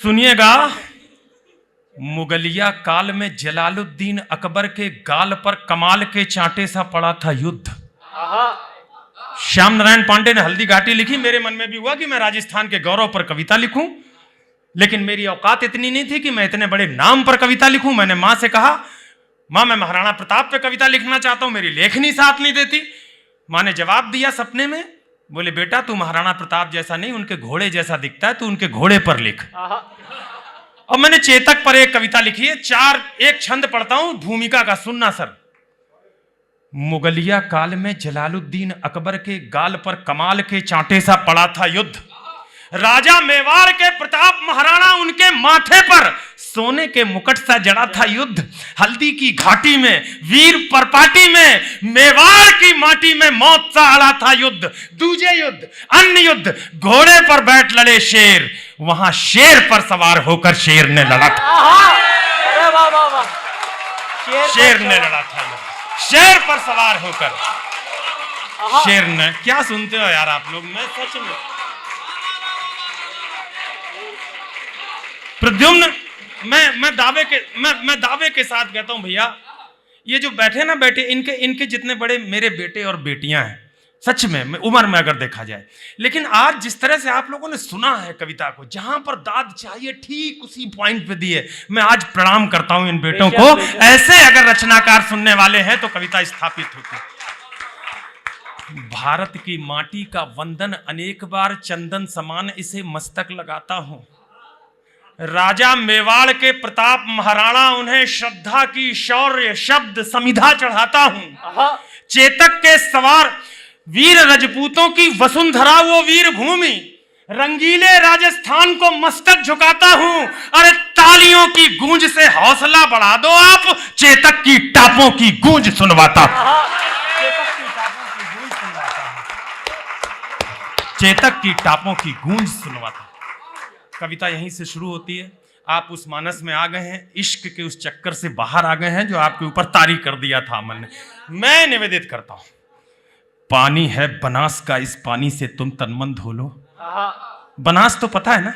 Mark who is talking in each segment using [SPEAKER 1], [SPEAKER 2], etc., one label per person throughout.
[SPEAKER 1] सुनिएगा, मुगलिया काल में जलालुद्दीन अकबर के गाल पर कमाल के चांटे सा पड़ा था युद्ध। श्याम नारायण पांडे ने हल्दी घाटी लिखी। मेरे मन में भी हुआ कि मैं राजस्थान के गौरव पर कविता लिखूं, लेकिन मेरी औकात इतनी नहीं थी कि मैं इतने बड़े नाम पर कविता लिखूं। मैंने मां से कहा, मां मैं महाराणा प्रताप पे कविता लिखना चाहता हूं, मेरी लेखनी साथ नहीं देती। मां ने जवाब दिया सपने में, बोले बेटा तू महाराणा प्रताप जैसा नहीं, उनके घोड़े जैसा दिखता है, तू उनके घोड़े पर लिख। और मैंने चेतक पर एक कविता लिखी है, एक छंद पढ़ता हूं, भूमिका का सुनना सर। मुगलिया काल में जलालुद्दीन अकबर के गाल पर कमाल के चांटे सा पड़ा था युद्ध। राजा मेवाड़ के प्रताप महाराणा उनके माथे पर सोने के मुकुट सा जड़ा था युद्ध। हल्दी की घाटी में वीर परपाटी में मेवाड़ की माटी में मौत सा अड़ा था युद्ध। दूजे युद्ध, अन्य युद्ध, घोड़े पर बैठ लड़े शेर, वहां शेर पर सवार होकर शेर ने लड़ा था। शेर ने लड़ा था युद्ध, शेर पर सवार होकर शेर ने। क्या सुनते हो यार आप लोग? मैं सच में प्रद्युम्न, मैं दावे के साथ कहता हूं भैया, ये जो बैठे ना बैठे, इनके जितने बड़े मेरे बेटे और बेटियां हैं सच में उम्र में अगर देखा जाए। लेकिन आज जिस तरह से आप लोगों ने सुना है कविता को, जहां पर दाद चाहिए ठीक उसी पॉइंट पे दी है। मैं आज प्रणाम करता हूं इन बेटों को। ऐसे अगर रचनाकार सुनने वाले हैं तो कविता स्थापित होती है। भारत की माटी का वंदन अनेक बार चंदन समान इसे मस्तक लगाता हूं। राजा मेवाड़ के प्रताप महाराणा उन्हें श्रद्धा की शौर्य शब्द समिधा चढ़ाता हूं। चेतक के सवार वीर रजपूतों की वसुंधरा वो वीर भूमि, रंगीले राजस्थान को मस्तक झुकाता हूं। अरे तालियों की गूंज से हौसला बढ़ा दो आप, चेतक की टापों की गूंज सुनवाता चेतक की टापों की गूंज सुनवाता। कविता यहीं से शुरू होती है। आप उस मानस में आ गए हैं, इश्क के उस चक्कर से बाहर आ गए हैं जो आपके ऊपर तारी कर दिया था अमन ने। मैं निवेदित करता हूं, पानी है बनास का, इस पानी से तुम तन मन धो लो। बनास तो पता है ना,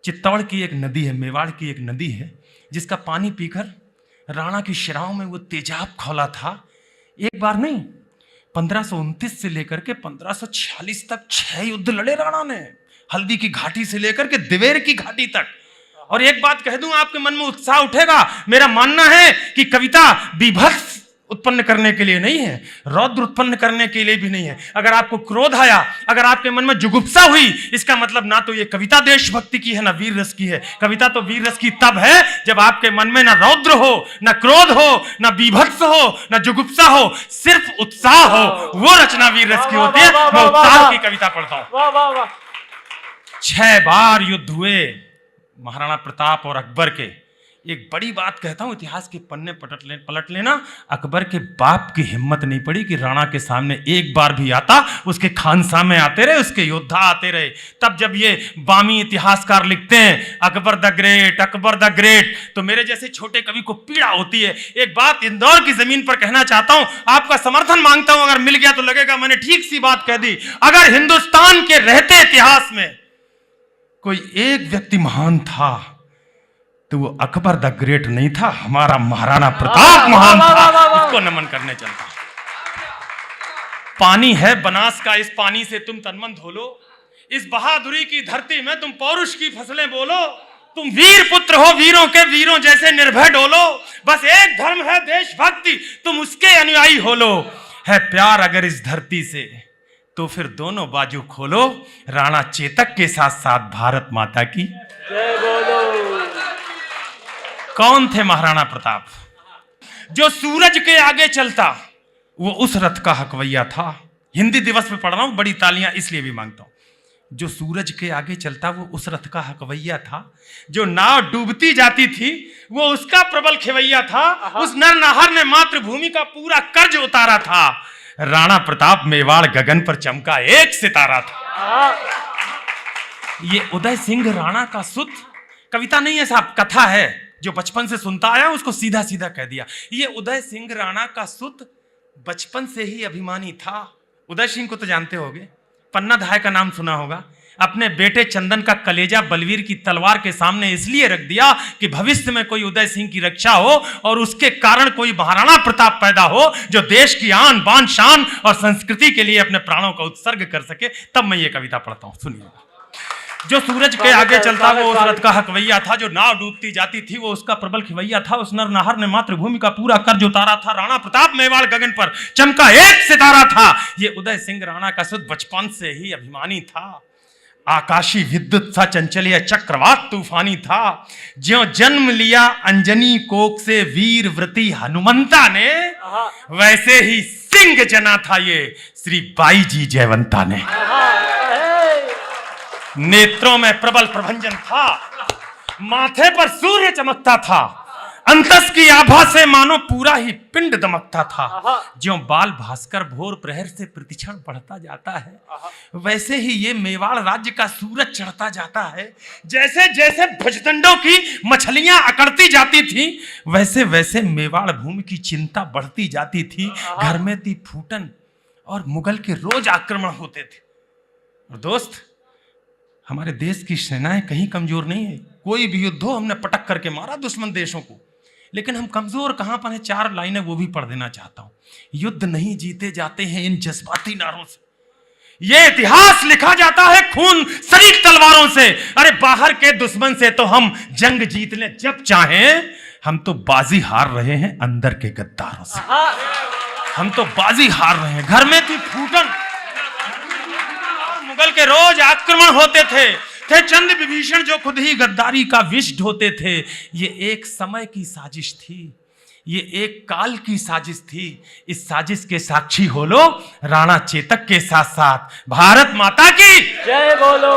[SPEAKER 1] चित्तौड़ की एक नदी है, मेवाड़ की एक नदी है, जिसका पानी पीकर राणा की शिराओं में वो तेजाब खौला था। एक बार नहीं, 1529 से लेकर के 1546 तक 6 युद्ध लड़े राणा ने, हल्दी की घाटी से लेकर के दिवेर की घाटी तक। और एक बात कह दूं, आपके मन में उत्साह उठेगा। मेरा मानना है कि कविता विभत्स उत्पन्न करने के लिए नहीं है, रौद्र उत्पन्न करने के लिए भी नहीं है। अगर आपको क्रोध आया, अगर आपके मन में जुगुप्सा हुई, इसका मतलब ना तो ये कविता देशभक्ति की है ना वीर रस की है। कविता तो वीर रस की तब है जब आपके मन में ना रौद्र हो, ना क्रोध हो, ना विभत्स हो, ना जुगुप्सा हो, सिर्फ उत्साह हो, वो रचना वीर रस की होती है। मैं उत्साह की कविता पढ़ता हूं। 6 बार युद्ध हुए महाराणा प्रताप और अकबर के। एक बड़ी बात कहता हूं, इतिहास के पन्ने पलट लेना, अकबर के बाप की हिम्मत नहीं पड़ी कि राणा के सामने एक बार भी आता। उसके खानसामे आते रहे, उसके योद्धा आते रहे। तब जब ये बामी इतिहासकार लिखते हैं Akbar the great, Akbar the great, तो मेरे जैसे छोटे कवि को पीड़ा होती है। एक बात इंदौर की जमीन पर कहना चाहता हूं, आपका समर्थन मांगता हूं। अगर मिल गया तो लगेगा मैंने ठीक सी बात कह दी। अगर हिंदुस्तान के रहते इतिहास में कोई एक व्यक्ति महान था तो वो अकबर द ग्रेट नहीं था, हमारा महाराणा प्रताप महान था। इसको नमन करने चलता। पानी है बनास का, इस पानी से तुम तनमन धो लो। इस बहादुरी की धरती में तुम पौरुष की फसलें बोलो। तुम वीर पुत्र हो, वीरों के वीरों जैसे निर्भय डोलो। बस एक धर्म है देशभक्ति, तुम उसके अनुयायी हो लो। है प्यार अगर इस धरती से तो फिर दोनों बाजू खोलो। राणा चेतक के साथ साथ भारत माता की जय बोलो। कौन थे महाराणा प्रताप? जो सूरज के आगे चलता वो उस रथ का हकवैया था। हिंदी दिवस पे पढ़ रहा हूं, बड़ी तालियां इसलिए भी मांगता हूं। जो सूरज के आगे चलता वो उस रथ का हकवैया था। जो नाव डूबती जाती थी वो उसका प्रबल खेवैया था। उस नरनाहर ने मातृभूमि का पूरा कर्ज उतारा था। राणा प्रताप मेवाड़ गगन पर चमका एक सितारा था। ये उदय सिंह राणा का सुत कविता नहीं है साहब, कथा है। जो बचपन से सुनता आया उसको सीधा सीधा कह दिया। ये उदय सिंह राणा का सुत बचपन से ही अभिमानी था। उदय सिंह को तो जानते होगे, पन्ना धाय का नाम सुना होगा। अपने बेटे चंदन का कलेजा बलवीर की तलवार के सामने इसलिए रख दिया कि भविष्य में कोई उदय सिंह की रक्षा हो और उसके कारण कोई महाराणा प्रताप पैदा हो जो देश की आन बान शान और संस्कृति के लिए अपने प्राणों का उत्सर्ग कर सके। तब मैं ये कविता पढ़ता हूं, सुनिएगा। जो सूरज के आगे चलता वो उस रथ का हकवैया था, जो नाव डूबती जाती थी वो उसका प्रबल खिवैया था। उस नरनाहर ने मातृभूमि का पूरा कर्ज उतारा था। राणा प्रताप मेवाड़ गगन पर चमका एक सितारा था। ये उदय सिंह राणा का सुध बचपन से ही अभिमानी था। आकाशी विद्युत सा चंचलिया चक्रवात तूफानी था। ज्यों जन्म लिया अंजनी कोक से वीर व्रती हनुमंता ने, वैसे ही सिंह जना था ये श्री बाई जी जयवंता ने। नेत्रों में प्रबल प्रभंजन था, माथे पर सूर्य चमकता था। अंतस की आभा से मानो पूरा ही पिंड दमकता था। ज्यों बाल भास्कर भोर प्रहर से प्रतिक्षण बढ़ता जाता है, वैसे ही ये मेवाड़ राज्य का सूरज चढ़ता जाता है। जैसे जैसे भुजदंडों की मछलियां अकड़ती जाती थी, वैसे वैसे मेवाड़ भूमि की चिंता बढ़ती जाती थी। घर में थी फूटन और मुगल के रोज आक्रमण होते थे। और दोस्त, हमारे देश की सेनाएं कहीं कमजोर नहीं है। कोई भी युद्ध हो हमने पटक करके मारा दुश्मन देशों को, लेकिन हम कमजोर कहां पर हैं? 4 लाइनें वो भी पढ़ देना चाहता हूं। युद्ध नहीं जीते जाते हैं इन जज्बाती नारों से, ये इतिहास लिखा जाता है खून सरीख तलवारों से। अरे बाहर के दुश्मन से तो हम जंग जीत लें जब चाहें, हम तो बाजी हार रहे हैं अंदर के गद्दारों से। हम तो बाजी हार रहे हैं। घर में थी फूटन, मुगल के रोज आक्रमण होते थे चंद विभीषण जो खुद ही गद्दारी का विष ढोते थे। ये एक समय की साजिश थी, ये एक काल की साजिश थी। इस साजिश के साक्षी हो लो राणा चेतक के साथ साथ भारत माता की जय बोलो।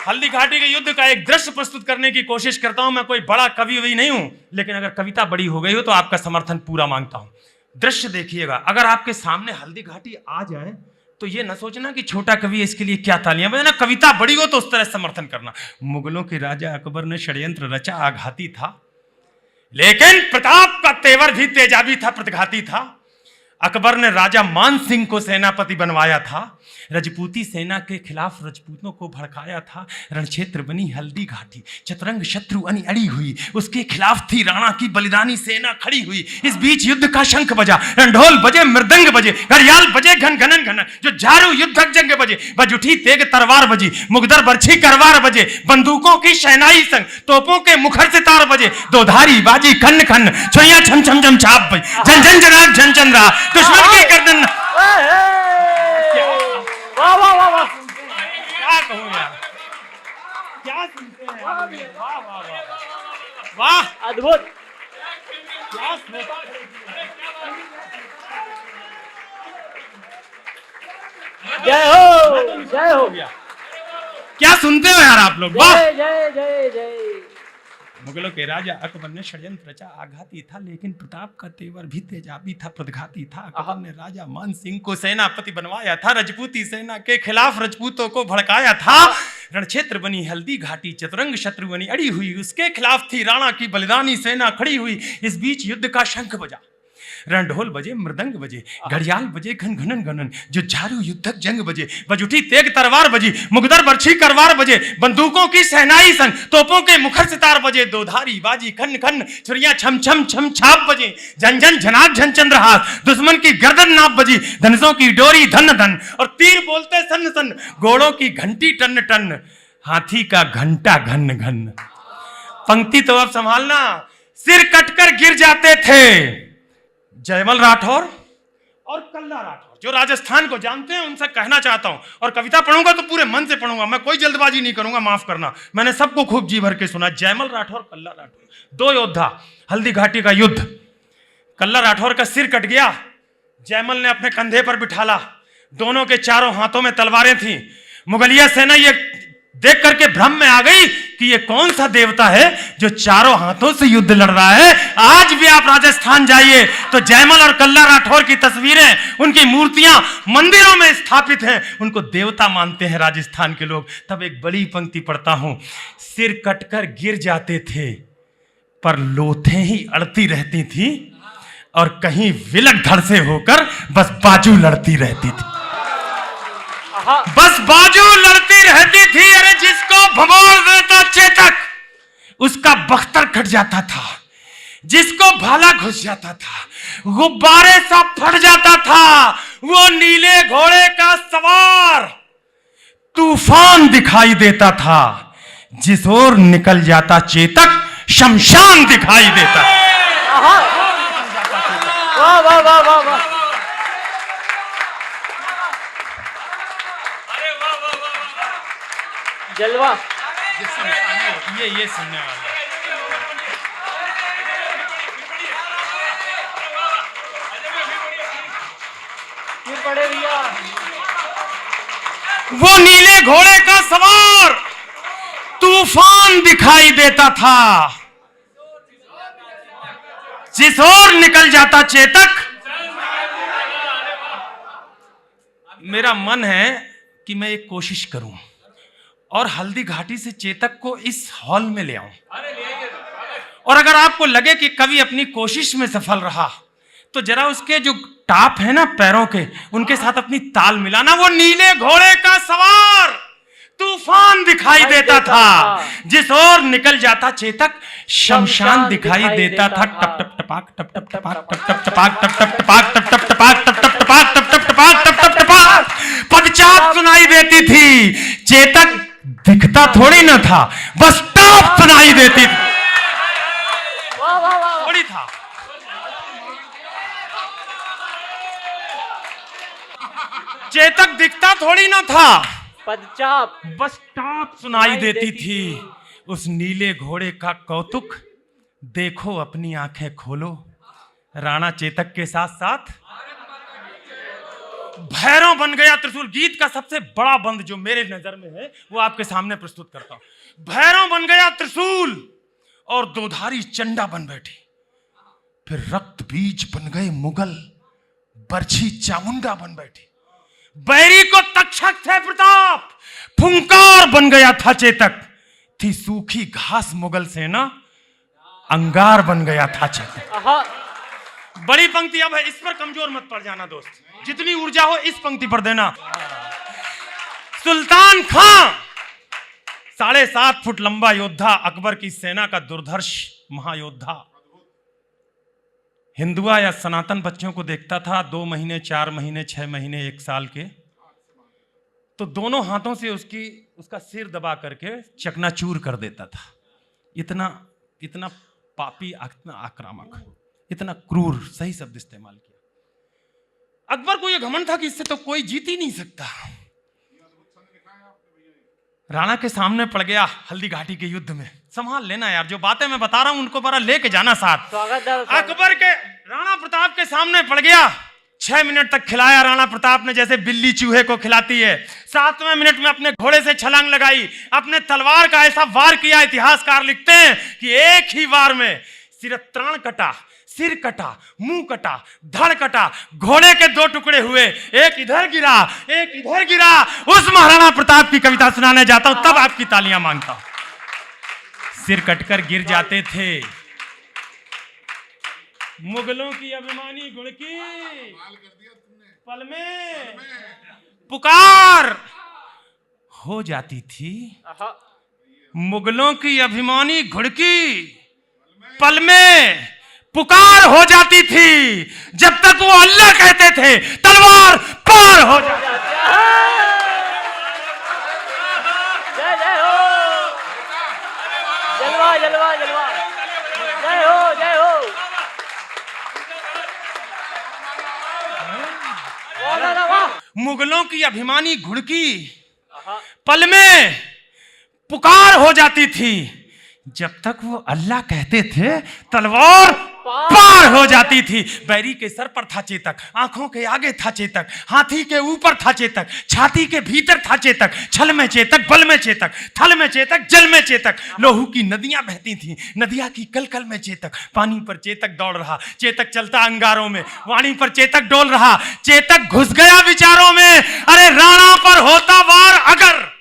[SPEAKER 1] हल्दी घाटी के युद्ध का एक दृश्य प्रस्तुत करने की कोशिश करता हूं। मैं कोई बड़ा कवि वही नहीं हूं, लेकिन अगर कविता बड़ी हो गई हो तो आपका समर्थन पूरा मांगता हूं। दृश्य देखिएगा। अगर आपके सामने हल्दी घाटी आ जाए तो ये न सोचना कि छोटा कवि इसके लिए क्या तालियां बजाना। कविता बड़ी हो तो उस तरह समर्थन करना। मुगलों के राजा अकबर ने षड्यंत्र रचा, आघाती था, लेकिन प्रताप का तेवर भी तेजाबी था, प्रतिघाती था। अकबर ने राजा मान सिंह को सेनापति बनवाया था। रजपूती सेना के खिलाफ रजपूतों को भड़काया था। रणक्षेत्र बनी हल्दी घाटी, चतुरंग शत्रु अड़ी हुई, उसके खिलाफ थी राणा की बलिदानी सेना खड़ी हुई। इस बीच युद्ध का शंख बजा, ढोल बजे, मृदंग बजे, घड़ियाल बजे, घन घनन घनन, जो झारू युद्धक जंग बजे, बज उठी तेग तरवार बजी, मुगदर बरछी करवार बजे, बंदूकों की शहनाई संग, तोपों के मुखर से तार बजे, दोधारी बाजी खन्न खन्न, छुइयां छम छम छम छाप बजी, झन झन जनाब झन झन रहा दुश्मन की गर्दन।
[SPEAKER 2] वाह वाह वाह वाह,
[SPEAKER 1] क्या कहूं यार, क्या सुनते हैं। वाह वाह वाह वाह,
[SPEAKER 2] अद्भुत।
[SPEAKER 1] क्या
[SPEAKER 2] जय हो जय हो।
[SPEAKER 1] क्या सुनते हो यार आप लोग। वाह।
[SPEAKER 2] जय जय जय जय।
[SPEAKER 1] मुगलों के राजा अकबर ने षड्यंत्र रचा, आघाती था, लेकिन प्रताप का तेवर भी तेजाबी था, प्रतिघाती था। अकबर ने राजा मान सिंह को सेनापति बनवाया था। रजपूती सेना के खिलाफ रजपूतों को भड़काया था। रणक्षेत्र बनी हल्दी घाटी, चतुरंग शत्रु बनी अड़ी हुई, उसके खिलाफ थी राणा की बलिदानी सेना खड़ी हुई। इस बीच युद्ध का शंख बजा, रणढोल बजे, मृदंग बजे, घड़ियाल बजे, घन घनन घनन, जो झारू युद्धक जंग बजे, बज उठी तेग तरवार बजी, मुगदर बरछी करवार बजे, बंदूकों की शहनाई संग, तोपों के मुखर सितार बजे, दोधारी बाजी खन्न खन्न, छुरियां छम छम छम छाप बजे, झन झन झनाक झन चंद्रहास, दुश्मन की गर्दन नाप बजी, धनुषों की डोरी धन धन, और तीर बोलते सन सन, घोड़ों की घंटी टन टन, हाथी का घंटा घन घन। पंक्ति तो अब संभालना। सिर कटकर गिर जाते थे जयमल राठौर और कल्ला राठौर। जो राजस्थान को जानते हैं उनसे कहना चाहता हूं, और कविता पढ़ूंगा तो पूरे मन से पढ़ूंगा, मैं कोई जल्दबाजी नहीं करूंगा, माफ करना। मैंने सबको खूब जी भर के सुना। जयमल राठौर, कल्ला राठौर, 2 योद्धा, हल्दी घाटी का युद्ध। कल्ला राठौर का सिर कट गया, जयमल ने अपने कंधे पर बिठाला। दोनों के चारों हाथों में तलवारें थीं। मुगलिया सेना ये देख करके भ्रम में आ गई कि ये कौन सा देवता है जो चारों हाथों से युद्ध लड़ रहा है। आज भी आप राजस्थान जाइए तो जयमल और कल्ला राठौर की तस्वीरें, उनकी मूर्तियां मंदिरों में स्थापित हैं। उनको देवता मानते हैं राजस्थान के लोग। तब एक बड़ी पंक्ति पढ़ता हूं। सिर कटकर गिर जाते थे पर लोथें ही अड़ती रहती थी, और कहीं विलक धड़ से होकर बस बाजू लड़ती रहती थी।
[SPEAKER 2] आहा,
[SPEAKER 1] बस बाजू लड़ती रहती थी। अरे जिसको भगोड़ देता चेतक उसका बख्तर कट जाता था, जिसको भाला घुस जाता था, गुब्बारे सा फट जाता था। वो नीले घोड़े का सवार तूफान दिखाई देता था, जिस ओर निकल जाता चेतक शमशान दिखाई देता।
[SPEAKER 2] आहा, वाह वाह वाह वाह वाह, जलवा।
[SPEAKER 1] ये सुनने वाला
[SPEAKER 2] फिर पड़े भैया।
[SPEAKER 1] वो नीले घोड़े का सवार तूफान दिखाई देता था, जिस ओर निकल जाता चेतक। मेरा मन है कि मैं एक कोशिश करूं और हल्दी घाटी से चेतक को इस हॉल में ले आऊं। और अगर आपको लगे कि कवि अपनी कोशिश में सफल रहा तो जरा उसके जो टाप है ना पैरों के, उनके साथ अपनी ताल मिलाना। वो नीले घोड़े का सवार तूफान दिखाई देता था, जिस ओर निकल जाता चेतक शमशान दिखाई देता था। टप टप टपाक टप टप टपाक टप टप टपाक टप टप टपाक टप टप टपाक टप टप टपाक टप टप टपाक टप टप टपाक पदचाप सुनाई देती थी। चेतक दिखता थोड़ी ना था, बस टाप सुनाई देती थी।
[SPEAKER 2] वाह वाह वाह,
[SPEAKER 1] थोड़ी था। चेतक दिखता थोड़ी ना था,
[SPEAKER 2] पदचाप
[SPEAKER 1] बस टाप सुनाई देती थी। उस नीले घोड़े का कौतुक देखो, अपनी आंखें खोलो। राणा चेतक के साथ साथ भैरव बन गया त्रिशूल। गीत का सबसे बड़ा बंद जो मेरे नजर में है वो आपके सामने प्रस्तुत करता हूं। भैरव बन गया त्रिशूल और दोधारी चंडा बन बैठी। फिर रक्त बीज बन गए मुगल, बरछी चामुंडा बन बैठी। बैरी को तक्षक थे प्रताप, फुंकार बन गया था चेतक। थी सूखी घास मुगल सेना, अंगार बन गया था चेतक।
[SPEAKER 2] आहा,
[SPEAKER 1] बड़ी पंक्ति अब है, इस पर कमजोर मत पड़ जाना दोस्त। जितनी ऊर्जा हो इस पंक्ति पर देना। सुल्तान खां 7.5 फुट लंबा योद्धा, अकबर की सेना का दुर्धर्ष महायोद्धा। हिंदुआ या सनातन बच्चों को देखता था 2 महीने 4 महीने 6 महीने 1 साल के, तो दोनों हाथों से उसका सिर दबा करके चकनाचूर कर देता था। इतना इतना पापी, इतना आक्रामक, इतना क्रूर, सही शब्द इस्तेमाल किया। अकबर को यह घमंड था कि इससे तो कोई जीत ही नहीं सकता। राणा के सामने पड़ गया हल्दी घाटी के युद्ध में। संभाल लेना यार, जो बातें मैं बता रहा हूं उनको बड़ा लेके जाना साथ। अकबर के राणा प्रताप के सामने पड़ गया। 6 मिनट तक खिलाया राणा प्रताप ने, जैसे बिल्ली चूहे को खिलाती है। 7वें मिनट में अपने घोड़े से छलांग लगाई, अपने तलवार का ऐसा वार किया, इतिहासकार लिखते हैं कि एक ही वार में सिरत्राण कटा, सिर कटा, मुंह कटा, धड़ कटा, घोड़े के 2 टुकड़े हुए, एक इधर गिरा एक इधर गिरा। उस महाराणा प्रताप की कविता सुनाने जाता हूं, तब आपकी तालियां मांगता हूं। सिर कटकर गिर जाते थे मुगलों की अभिमानी गुड़की, पल में पुकार हो जाती थी। मुगलों की अभिमानी घुड़की पल में पुकार हो जाती थी। जब तक वो अल्लाह कहते थे तलवार पार हो जाती थी।
[SPEAKER 2] जय जय हो, जलवा जलवा जलवा, जय हो जय हो।
[SPEAKER 1] मुगलों की अभिमानी घुड़की पल में पुकार हो जाती थी। जब तक वो अल्लाह कहते थे तलवार पार हो जाती थी। बैरी के सर पर था चेतक, आंखों के आगे था चेतक, हाथी के ऊपर था चेतक, छाती के भीतर था चेतक। छल में चेतक, बल में चेतक, थल में चेतक, जल में चेतक। लोहू की नदियां बहती थी, नदियां की कलकल में चेतक। पानी पर चेतक दौड़ रहा, चेतक चलता अंगारों में। वाणी पर चेतक डोल रहा, चेतक घुस गया विचारों में। अरे राणा पर होता वार अगर,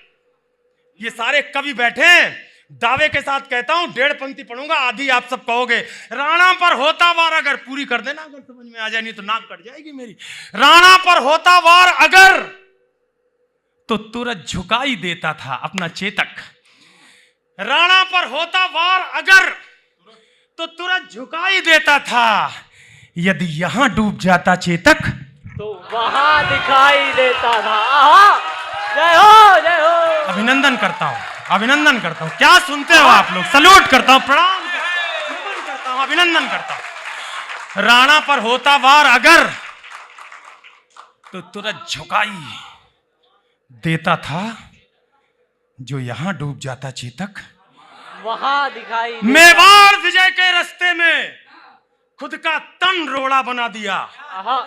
[SPEAKER 1] ये सारे कवि बैठे, दावे के साथ कहता हूं, 1.5 पंक्ति पढ़ूंगा, आधी आप सब कहोगे। राणा पर होता वार अगर, पूरी कर देना अगर समझ में आ जाए, नहीं तो नाक कट जाएगी मेरी। राणा पर होता वार अगर, तो तुरंत झुका ही देता था अपना चेतक। राणा पर होता वार अगर तो तुरंत झुका ही देता था। यदि यहां डूब जाता चेतक
[SPEAKER 2] तो वहां दिखाई देता था। आहा, जय हो जय हो।
[SPEAKER 1] अभिनंदन करता हूं, अभिनंदन करता हूं। क्या सुनते हो आप लोग? सल्यूट करता हूं, प्रणाम करता हूं, अभिनंदन करता हूं। राणा पर होता वार अगर तो तुरंत झुकाई देता था। जो यहां डूब जाता चेतक
[SPEAKER 2] वहां दिखाई देता।
[SPEAKER 1] मेवाड़ विजय के रास्ते में खुद का तन रोड़ा बना दिया।
[SPEAKER 2] आहा,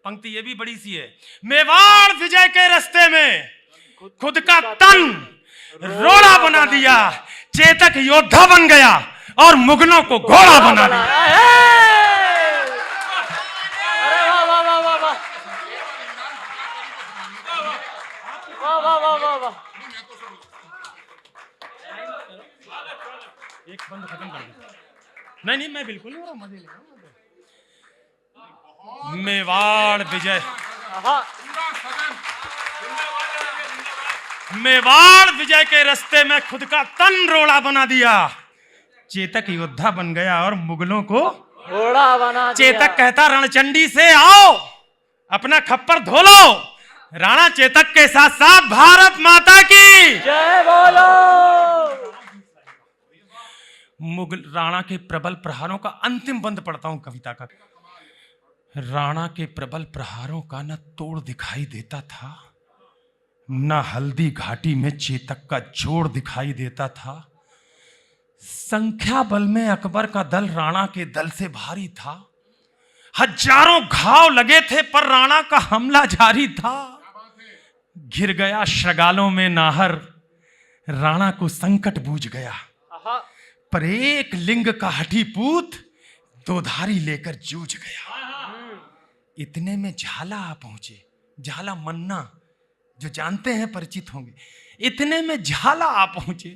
[SPEAKER 1] पंक्ति ये भी बड़ी सी है। मेवाड़ विजय के रास्ते में खुद का तन रोड़ा बना दिया। चेतक योद्धा बन गया और मुगलों को घोड़ा बना दिया।
[SPEAKER 2] अरे वाह वाह वाह वाह वाह वाह वाह वाह वाह।
[SPEAKER 1] एक बंद खत्म कर दो। नहीं नहीं, मैं बिल्कुल नहीं हो रहा, मजे ले रहा हूं। मेवाड़ विजय,
[SPEAKER 2] आहा,
[SPEAKER 1] मेवाड़ विजय के रास्ते में खुद का तन रोड़ा बना दिया। चेतक योद्धा बन गया और मुगलों को
[SPEAKER 2] घोड़ा बना दिया।
[SPEAKER 1] चेतक कहता रणचंडी से आओ अपना खप्पर धो लो। राणा चेतक के साथ साथ भारत माता की
[SPEAKER 2] जय बोलो।
[SPEAKER 1] मुगल राणा के प्रबल प्रहारों का अंतिम बंद पढ़ता हूं कविता का। राणा के प्रबल प्रहारों का न तोड़ दिखाई देता था, न हल्दी घाटी में चेतक का जोड़ दिखाई देता था। संख्या बल में अकबर का दल राणा के दल से भारी था। हजारों घाव लगे थे पर राणा का हमला जारी था। घिर गया श्रगालों में नाहर, राणा को संकट बूझ गया।
[SPEAKER 2] आहा,
[SPEAKER 1] पर एक लिंग का हठीपूत दोधारी लेकर जूझ गया। इतने में झाला आ पहुंचे। झाला मन्ना जो जानते हैं परिचित होंगे। इतने में झाला आ पहुंचे।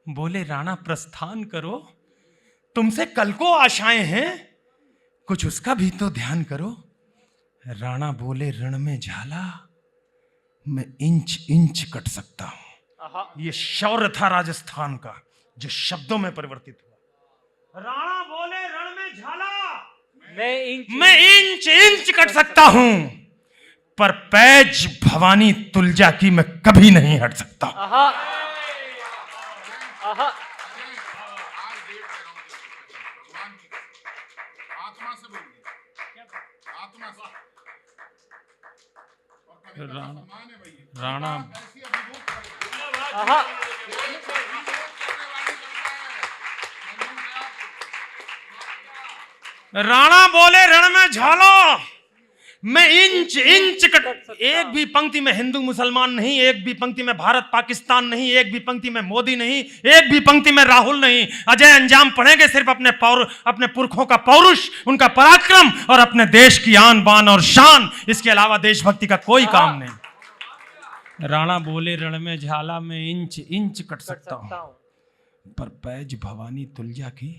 [SPEAKER 1] बोले राणा प्रस्थान करो, तुमसे कल को आशाएं हैं, कुछ उसका भी तो ध्यान करो। राणा बोले रण में झाला मैं इंच इंच कट सकता हूं।
[SPEAKER 2] आहा,
[SPEAKER 1] ये शौर्य था राजस्थान का जो शब्दों में परिवर्तित हुआ। राणा बोले रण में झाला मैं इंच इंच कट सकता हूं, पर पैज भवानी तुलजा की मैं कभी नहीं हट सकता।
[SPEAKER 2] आहा, आहा,
[SPEAKER 1] राणा
[SPEAKER 2] आहा,
[SPEAKER 1] राणा बोले रण में झालो मैं इंच इंच कट। एक भी पंक्ति में हिंदू मुसलमान नहीं, एक भी पंक्ति में भारत पाकिस्तान नहीं, एक भी पंक्ति में मोदी नहीं, एक भी पंक्ति में राहुल नहीं। अजय अंजाम पढ़ेंगे सिर्फ अपने पुरखों का पौरुष, उनका पराक्रम और अपने देश की आन बान और शान। इसके अलावा देशभक्ति का कोई काम नहीं। राणा बोले रण में झाला मैं इंच इंच कट सकता हूं, पर पैज भवानी तुलजा की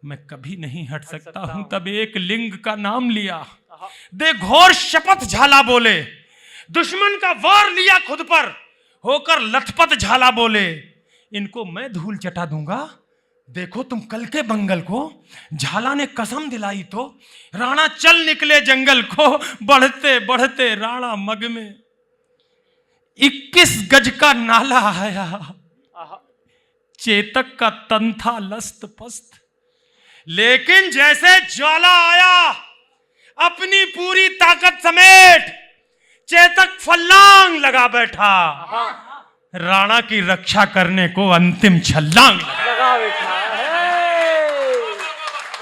[SPEAKER 1] मैं कभी नहीं हट सकता हूं। तब एक लिंग का नाम लिया, दे घोर शपथ झाला बोले। दुश्मन का वार लिया खुद पर, होकर लथपथ झाला बोले। इनको मैं धूल चटा दूंगा, देखो तुम कल के बंगल को। झाला ने कसम दिलाई तो राणा चल निकले जंगल को। बढ़ते बढ़ते राणा मग में 21 गज का नाला आया। चेतक का तन था लस्त पस्त, लेकिन जैसे ज्वाला आया अपनी पूरी ताकत समेट चेतक फल्लांग लगा बैठा। राणा की रक्षा करने को अंतिम छलांग
[SPEAKER 2] लगा बैठा है।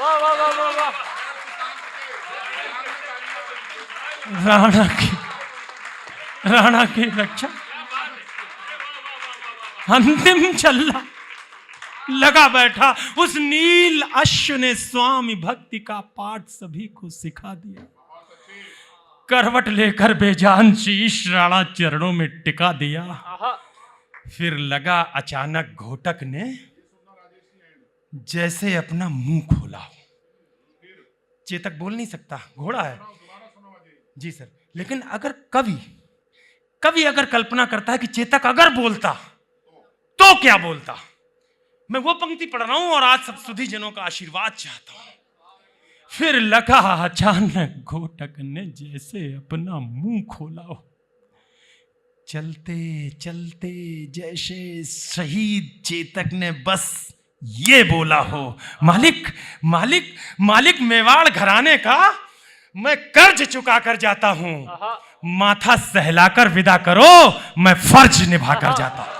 [SPEAKER 2] वाह वाह वाह वाह वाह।
[SPEAKER 1] राणा की रक्षा अंतिम छल्ला लगा बैठा। उस नील अश्व ने स्वामी भक्ति का पाठ सभी को सिखा दिया। करवट लेकर बेजान शीश राणा चरणों में टिका दिया। फिर लगा अचानक घोटक ने जैसे अपना मुंह खोला हो। चेतक बोल नहीं सकता, घोड़ा है जी सर। लेकिन अगर कवि कवि अगर कल्पना करता है कि चेतक अगर बोलता तो क्या बोलता। मैं वो पंक्ति पढ़ रहा हूं और आज सब सुधी जनों का आशीर्वाद चाहता हूं। फिर लगा अचानक घोटक ने जैसे अपना मुंह खोला हो, चलते चलते जैसे शहीद चेतक ने बस ये बोला हो, मालिक मालिक मालिक मेवाड़ घराने का मैं कर्ज चुका कर जाता हूं, माथा सहलाकर विदा करो, मैं फर्ज निभा कर जाता हूं।